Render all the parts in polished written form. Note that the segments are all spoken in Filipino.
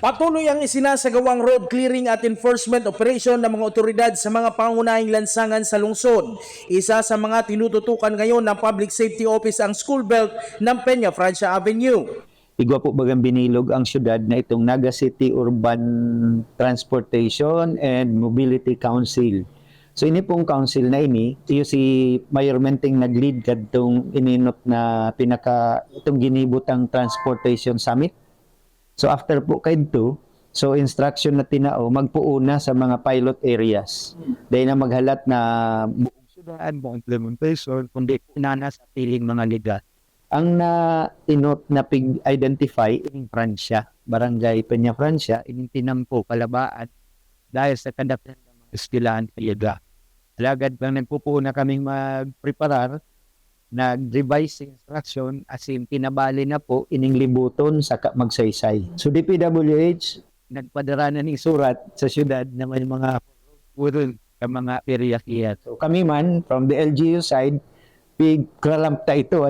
Patuloy ang isinasagawang road clearing at enforcement operation ng mga otoridad sa mga pangunahing lansangan sa lungsod. Isa sa mga tinututukan ngayon ng Public Safety Office ang school belt ng Peña Francia Avenue. Igwa po bagang binilog ang syudad na itong Naga City Urban Transportation and Mobility Council. So ini pong council na ini, iyo si Mayor Menteng nag-lead kadtong ininot na itong ginibutang Transportation Summit. So after po kadto, so instruction na tinao magpuuna sa mga pilot areas. Dahil na maghalat na buong syudad, buong implementation, kundi inana sa piling mga liga. Ang na-inot na pig-identify in Francia, Barangay Peña Francia, inintinampo, Kalabaan, dahil sa kadapnan ng mga eskulahan liga. Alagad bang nagpupuuna kaming magpreparar, nag-revise instruction as in pinabali na po ining libuton sa magsaysay. So DPWH nagpadara na ng surat sa syudad na may mga urol sa mga area. So kami man from the LGU side pigkalampta ito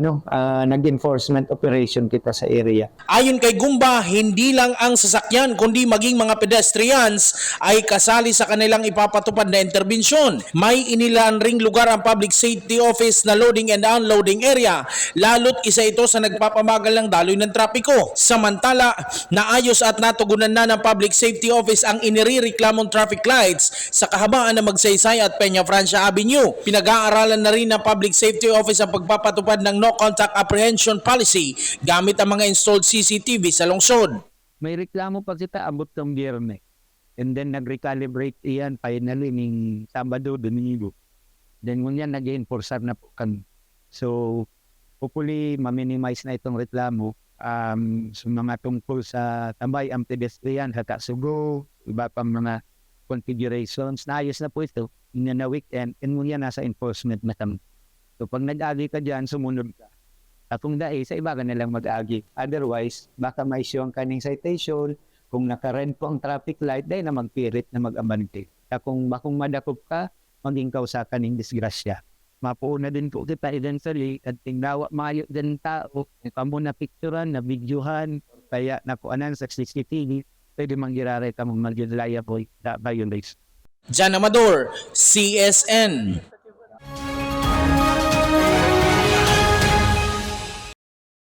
nag-enforcement operation kita sa area. Ayon kay Gumba, hindi lang ang sasakyan kundi maging mga pedestrians ay kasali sa kanilang ipapatupad na interbensyon. May inilaan ring lugar ang Public Safety Office na loading and unloading area, lalo't isa ito sa nagpapamagal ng daloy ng trapiko. Samantala, naayos at natugunan na ng Public Safety Office ang inirereklamong traffic lights sa kahabaan ng Magsaysay at Peña Francia Avenue. Pinag-aaralan na rin ng Public Safety Office ang pagpapatupad ng no contact apprehension policy gamit ang mga installed CCTV sa lungsod. May reklamo pa kita abot ng Biyernes. And then nag-recalibrate iyan finally ning Sabado, Domingo. Then ngunyan nag-enforcer na po kami. So hopefully ma-minimize na itong reklamo sa mga tungkol sa tambay ang pedestrian, hakasugo, iba pang mga configurations. Naayos na po ito na weekend and ngunyan nasa enforcement na kami. So pag nag-agi ka dyan, sumunod ka. At kung dahil, sa iba ka nalang mag-agi. Otherwise, baka may siyong kaning citation, kung naka-red po ang traffic light, dahil na magpirit na mag-abante. At kung madakop ka, maging kausa kaning disgrasya. Mapuuna din po kita eventually, at tingnawa mayo din tao, kamo na picturean, na videohan, kaya nakuanan sa CCTV, pwede manggirare ka mong mag-liable violation. Jan Amador, CSN.